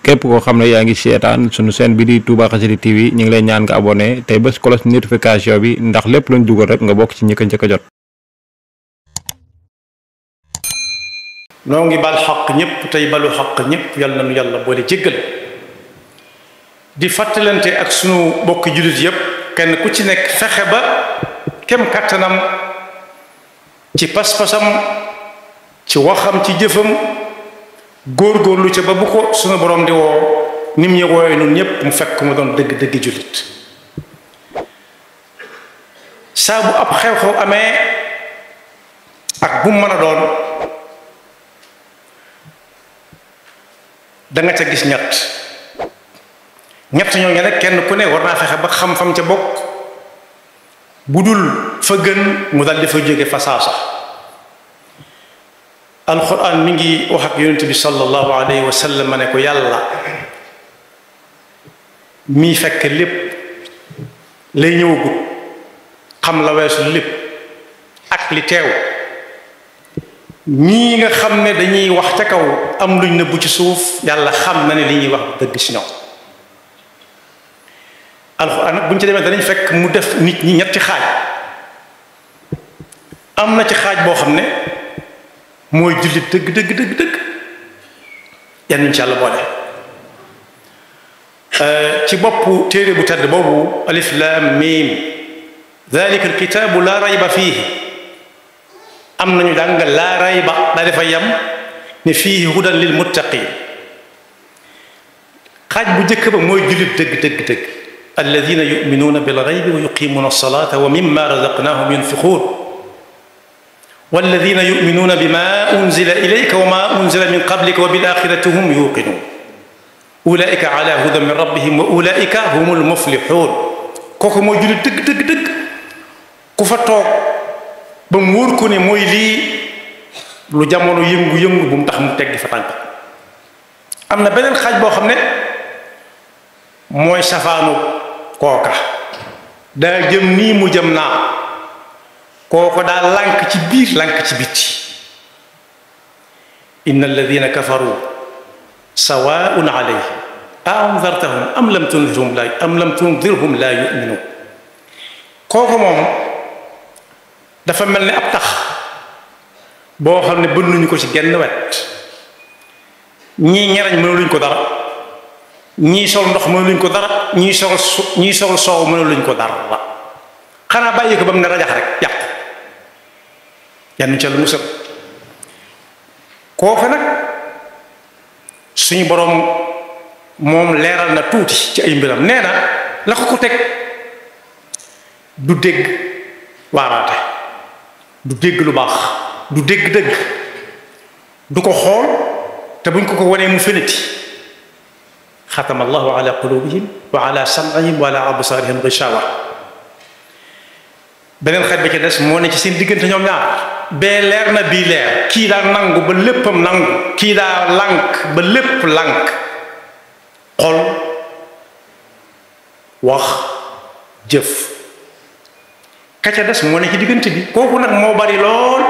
képp koo xam ne yaa ngi seetaan sunu chaîne bi di Touba Xassida TV ñu ngi lay ñaan nga abonné tey bés cloche notification bi ndax lépp luñ dugal rek nga bokk ci ñi ko njëkk a jot. noo ngi bal xaq ñëpp tey balu xaq ñëpp yàlla nu yàlla boole jéggal di fàttalante ak sunu bokki jullit yëpp kenn ku ci nekk fexe ba kem kàttanam ci pas-pasam ci waxam ci jëfam góor-góorlu ca ba bu ko sunu borom di woo nim ñu wooyee nun ñëpp mu fekk mu doon dëgg-dëgg jullit saa bu ab xew-xew amee ak bu mu mën a doon da nga ca gis ñett ñooñu nag kenn ku ne war naa fexe ba xam fam ca bokk bu dul fa gën mu dal di fa jóge fa saasa alquran mi ngi wax ak yonent bi sallallahu alayhi wa sallam ne ko yàlla mii fekk lépp lay ñëwagut xam la weesu lépp ak li teew ñii nga xam ne dañuy wax ca kaw am luñ nëbbu ci suuf yàlla xam na ne li ñuy wax dëgg si ñoom alxuraan nag bu ñu ci demee danañ fekk mu def nit ñi ñetti xaaj am na ci xaaj boo xam ne mooy jullit dëgg yan ñu ci yàlla boole ci boppu téere bu tedd boobu alif lam mim dalika alkitaabu la rayba fiihi am nañu jàng laa rayba daa dafa yam ne fiihi hudan lil muttaqin xaaj bu njëkk ba mooy jullit dëgg alladina yuminuuna bil gaybi wa yuqimuuna alsalata wa mimma razaqnahum yunfiquun walladina yuminuuna bima unzila ilayka wa ma unzila min qablika wa bil axirati hum yuqinuun ulaika ala hudan min rabbihim wa ulaika humul muflixuun kooku mooy jullit dëgg ku fa toog ba mu wóor ko ne mooy lii lu jamono yëngu-yëngu bu mu tax mu teggi fa tànk am na beneen xaaj boo xam ne mooy safaanu kooka daa jëm nii mu jëm naa kooko daa lànk ci biir lànk ci bitti inna alladina kafaru sawaun alayhim a anzartahum am lam tundirhum la yuminun kooko moom dafa mel ni ab tax boo xam ne bënnuñu ko ci genn wet ñii ñerañ mënuluñ ko dara ñii sol ndox mënuluñ ko dara ñii sol soow mënuluñ ko dara xanaa bàyyi ko ba mu ne rajax rek yàqu yannu ca lu musal kooku nag suñu boroom moom leeral na tuuti ci ay mbiram nee na la ko teg du dégg waaraate du dégg lu baax du dégg dëgg du ko xool te buñ ko wanee mu feneti xatama allahu ala qulubihim wa ala sam'ihim wa ala absarihim gishawa beneen xeet bi ci des moo ne ci seen diggante ñoom ñaar bee leer na bii leer kii daa nangu ba léppam nangu kii daa lànk ba lépp lànk xol wax jëf ka ca des moo ne ci diggante bi kooku nag moo bari lool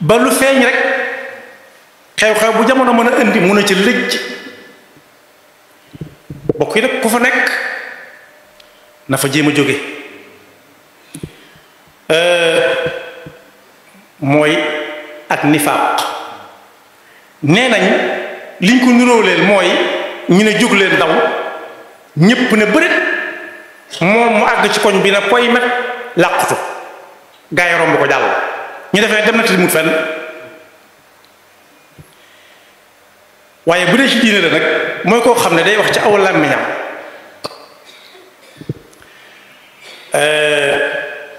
ba lu feeñ rek xew-xew bu jamono mën a indi mun a ci lëj bokk yi nag ku fa nekk na fa jéem a jóge mooy ak nifaaq nee nañ liñ ko nirooleel mooy ñu ne jóg leen daw ñépp ne bërit moom mu àgg ci koñ bi na poy met làqutu gaa yi romb ko jàll ñu defee dem na te mut fenn waaye bu dee ci diine la nag mooy koo xam ne day wax ci aw làmmiñam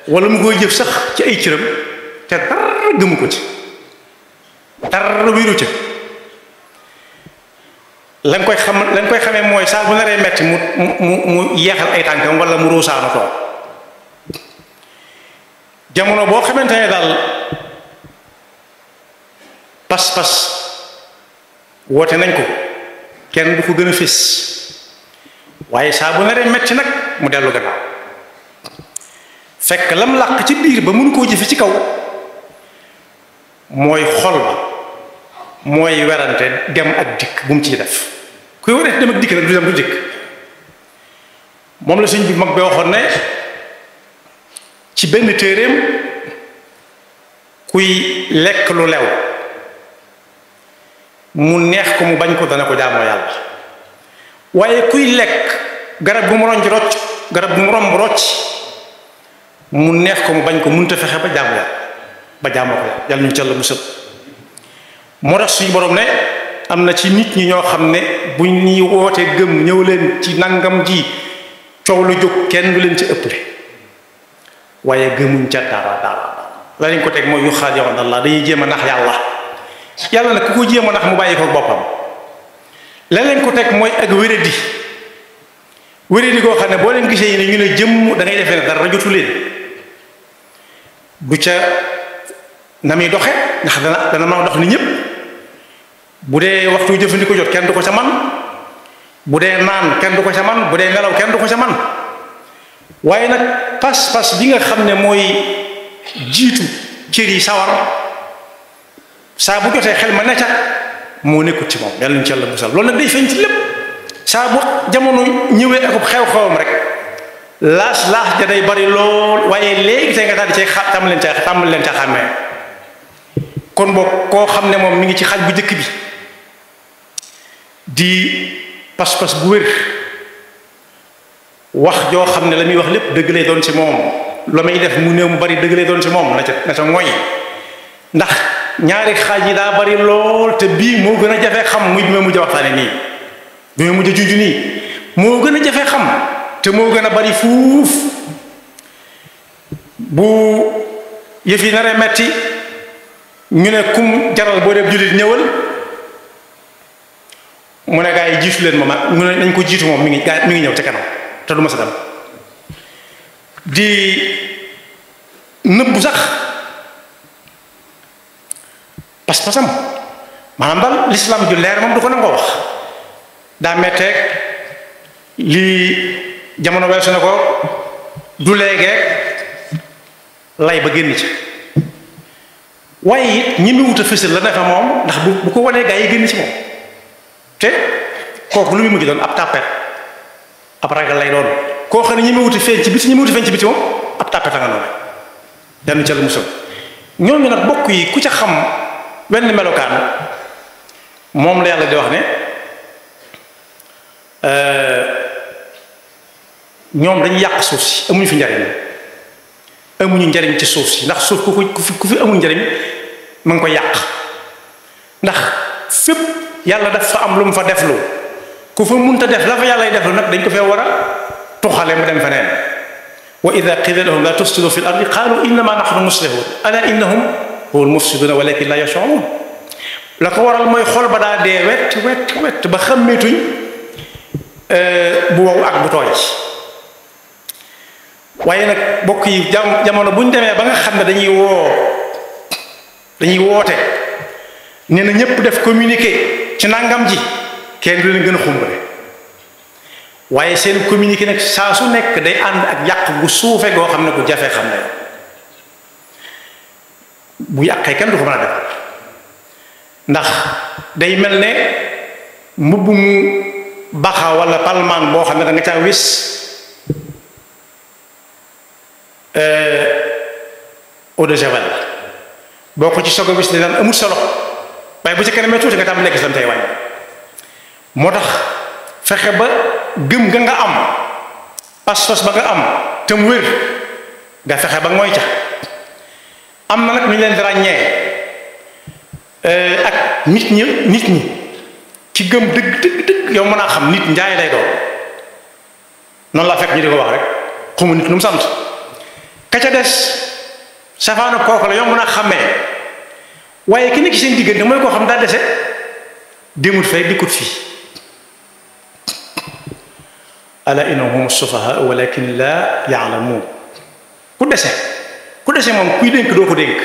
wala mu koy jëf sax ci ay cëram te dara gëmu ko ci dara wéeru ca lañ koy xamee mooy saa bu naree metti mu yeexal ay tànkam wala mu ruusaanu toog jamono boo xamante ne daal pas-pas woote nañ ko kenn du ko gën a fés waaye saa bu naree metti nag mu dellu gannaaw fekk lam làq ci biir ba mënu koo jëfe ci kaw mooy xol ba mooy werante dem ak dikk bu mu ciy def kuy waree dem ak dikk nag du dem du dikk moom la sëñ bi mag bi waxoon ne ci benn téeréem kuy lekk lu lew mu neex ko mu bañ ko dana ko jaamoo yàlla waaye kuy lekk garab gu mu ronc rocc garab gu mu romb rocc mu neex ko mu bañ ko mënut a fexe ba jaamu yàlla ba jaamoo ko yàlla ñu ca la musal moo tax suñu borom ne am na ci nit ñi ñoo xam ne buñ ñuy wootee gëm ñëw leen ci nangam ji coow lu jóg kenn du leen ci ëpple waaye gëmuñ ca dara la lañ ko teg mooy yu xaadi'uuna Allah dañuy jéem a nax yàlla nag ku ko jéem a nax mu bàyyi ko boppam la leen ko teg mooy ak wéradi goo xam ne boo leen gisee ne ñu ne jëmm da ngay defee ne dara jotu leen du ca na muy doxe ndax dana mën a dox ni ñëpp bu dee waxtu jëfandikoo jot kenn du ko ca man bu dee naan kenn du ko ca man bu dee nelaw kenn du ko ca man waaye nag pas-pas bi nga xam ne mooy jiitu cër yi sawar saa bu jotee xel ma ne ca moo nekkut ci moom yàlla ñu ci yàlla musal loolu nag day feeñ ci lépp saa bu jamono ñëwee ak xew-xewam rek laas ja day bari lool waaye léegi tey nga daal di cay tàmbali leen ca xàmmee kon boog koo xam ne moom mi ngi ci xaj bu njëkk bi di pas-pas bu wér wax joo xam ne la muy wax lépp dëgg lay doon ci moom la may def mu néew mu bari dëgg lay doon ci moom na ca ngoy ndax ñaari xaaj yi daa bari lool te bii moo gën a jafe xam muy bi ma mujj a waxtaane nii bi ma mujj a junj nii moo gën a jafe xam te moo gën a bari fuuf bu yëf yi naree metti ñu ne kum jaral boo dee jullit ñëwal mu ne gaa yi jiitu leen ma mu ne nañ ko jiitu moom mi ngi ñëw ca kanam te du ma sa dem di nëbbu sax pas-pasam maanaam daal l'islam ju leer moom du ko nangoo wax daa metteeg lii jamono weesu na ko du léegeeg lay ba génn ci waaye it ñi mu wut a fësal la ne fa moom ndax bu ko wanee gaa yi génn ci moom te kooku lu muy mujj doon ab tàppet ab ragal lay doon koo xam ne ñi mu wut a feeñ ci biti ñi mu wut a feeñ ci biti moom ab tàppet a nga noonu yàlla ca la musal ñooñu nag bokk yi ku ca xam wenn melokaan moom la yàlla di wax ne ñoom dañuy yàq suuf si amuñu fi njariñ amuñu njariñ ci suuf si ndax suuf ku fi amul njariñ ma ngi koy yàq ndax fépp yàlla daf fa am lu mu fa deflu ku fa munta def la fa yàlla deflu nag dañ ko fee war a tuxale mu dem feneen wa ida qila lahum la tufsidu fi l ardi qalu innama nahnu muslihun ala innahum huwa al-mufsiduna walakin la yash'urun la ko waral mooy xol ba daa dee wet ba xàmmeetuñ bu wow ak bu tooy waaye nag bokk yi jamono bu ñu demee ba nga xam ne dañuy woote nee na ñëpp def communiqué ci nangam ji kenn du leen gën a xumbale waaye seen communiqué nag saa su nekk day ànd ak yàq gu suufe goo xam ne gu jafee xam ne bu yàqee kenn du ko mën a def ndax day mel ne mbubb mu baxa wala palmaan boo xam ne da nga caa wis eau de javel boo ko ci soog a wis ne daan amul solo waaye bu ci kanamee tuuti nga tam lekk sam tey wàññi moo tax fexe ba gëm nga nga am pas-pas ba nga am te mu wér nga fexe ba mooy ca am na nag ñu leen di ràññee ak nit ñi ci gëm dëgg yow mën a xam nit njaay lay doon noonu laa fekk ñu di ko wax rek xamu nit nu mu sant ka ca des safaanu kooku la yow mën a xàmmee waaye ki nekk seen diggante mooy koo xam daa dese démut fay dikkut fii ala innahum sufaha walakin la ya'lamun ku dese moom kuy dénk doo ko dénk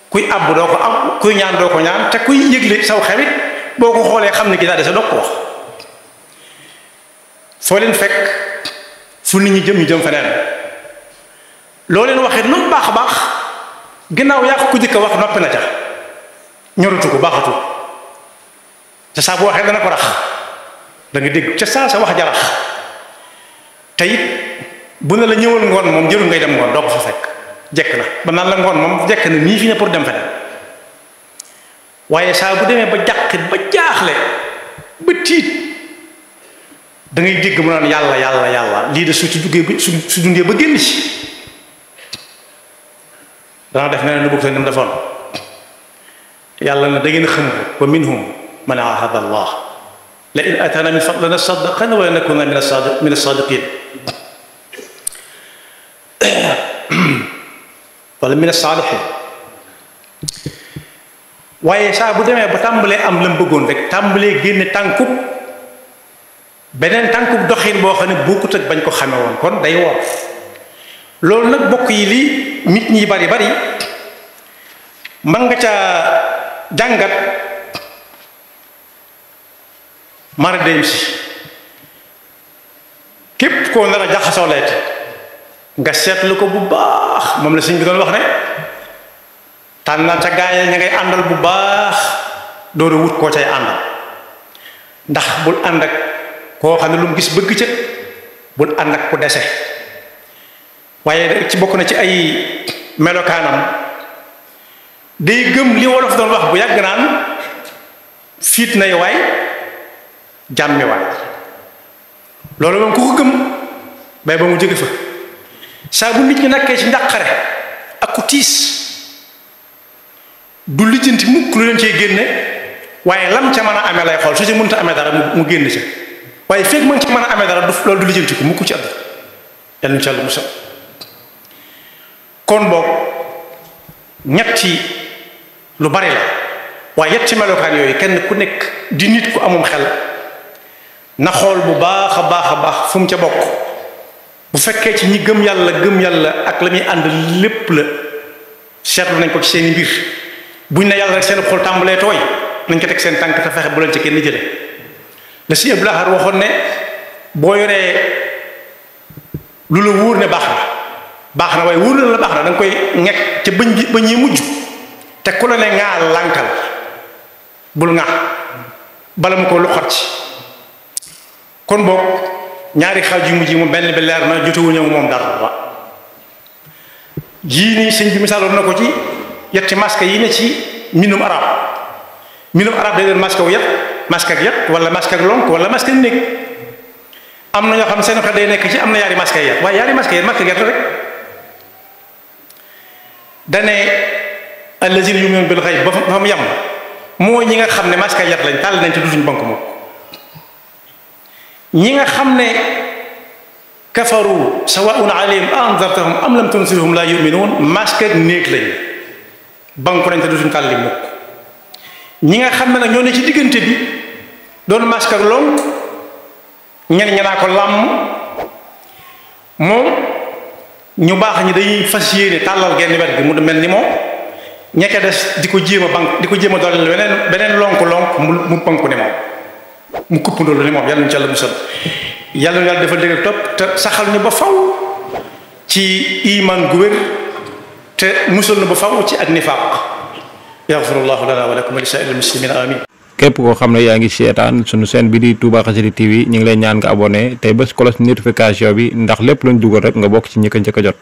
kuy àbb doo ko àbb kuy ñaan doo ko ñaan te kuy yëgle saw xewit boo ko xoolee xam ne ki daa dese doo ko wax foo leen fekk fu nit ñi jëm ñu jëm feneen loo leen waxee lu baax a baax ginnaaw yaa ko jëkk a wax noppi na ca ñorutu ko baaxatu te saa bu waxee dana ko rax da nga dégg ca saa sa wax jarax te it bu ne la ñëwal ngoon moom jërul ngay dem ngoon doo ko fa fekk jekk na ba naan la ngoon moom jekk na nii fi ne pour dem fa dem waaye saa bu demee ba jàqit ba jaaxle ba tiit da ngay dégg mu naan yàlla yàlla yàlla lii de su ci duggee ba su dundee ba génn ci dana def neneen lu bëgg sa ni mu defoon yàlla na da ngeen xam ko wa minhum man ahada allah la in atana min fadlina saddaqana wa nakuna min as-sadiqin wala min as-salihin waaye saa bu demee ba tàmbalee am la mu bëggoon rek tàmbalee génne tànkub beneen tànkub doxin boo xam ne bokkut ak bañ ko xame woon kon day wor loolu nag bokk yi li nit ñi bari bari man nga ca jàngat mara dem si képp koo nar a jaxasoo leete nga seetlu ko bu baax moom la sëñ bi doon wax ne tànnal ca gaaya ña ngay àndal bu baax door a wut koo cay àndal ndax bul ànd ak koo xam ne lu mu gis bëgg ca bul ànd ak ku dese waaye ci bokk na ci ay melokaanam day gëm li wolof doon wax bu yàgg naan fiit nay waay jàmmi waay loolu moom ku ko gëm bay ba mu jóge fa saa bu nit ñi nekkee ci njàqare ak ku tiis du lijjanti mukk lu leen cee génne waaye lam ca mën a amee lay xool su ci mënta amee dara mu génn ca waaye fekk mën ca mën a amee dara loolu du lijjanti ko mukk ci àdd yàlla ñu ci àll musal kon boog ñetti lu bari la waaye yetti melokaan yooyu kenn ku nekk di nit ku amum xel na xool bu baax a baax a baax fu mu ca bokk bu fekkee ci ñi gëm yàlla ak la muy ànd lépp la seetlu nañ ko ci seeni mbir buñ ne yàlla rek seen xol tàmbalee tooy nañ ko teg seen tànk te fexe bu leen ci kenn jële la si Abdul Ahad waxoon ne boo yoree lu la wóor ne baax na waaye wóor na la baax na da nga koy ñekk ca bëñ yi mujj te ku la ne ngaa lànkal bul nga bala mu ko lu xot ci kon boog ñaari xaaj yu mujj moom benn bi leer na jotewuñu moom dara yii nii sëñ bi misaaloon na ko ci yetti masque yi ne ci mbindum arab day doon masque wu yet masque ak yet wala masque ak lonk wala masque ak néeg am na ñoo xam seen xel day nekk ci am na yaari masque yet waaye yaari masque yet masque yet rek dane allazina yu'minuna bil ghayb ba fa mu yem moo ñi nga xam ne masque yet lañ tàll nañ ci dutuñ bank moom ñi nga xam ne kafaru sawaa'un alayhim anzartahum am lam tunzirhum la yu'minun masque ak néeg lañ banku nañ te dutuñ tàlli mukk ñi nga xam ne nag ñoo ne ci diggante bi doon masque ak lonk ñen ñanaa ko làmm moom ñu baax ñi dañuy fas yéene tàllal genn wet gi mu mel ni moom ñekka des di ko jéem a bank di ko jéem a dooleel beneen lonk mu banku ne moom mu kupp ndoolu ni moom yàlla ñu ci yàlla musal yàlla yàlla dafa dégg topp te saxal ñu ba faw ci iman gu wér te musal na ba faw ci ak nifaaq yaxfirullahu lana wa lakum wa li saa'iril muslimin amin képp koo xam ne yaa ngi seetaan sunu chaîne bi di Touba Xassida TV ñu ngi lay ñaan nga abonné tey bés cloche notification bi ndax lépp luñ dugal rek nga bokk ci ñi ko njëkk a jot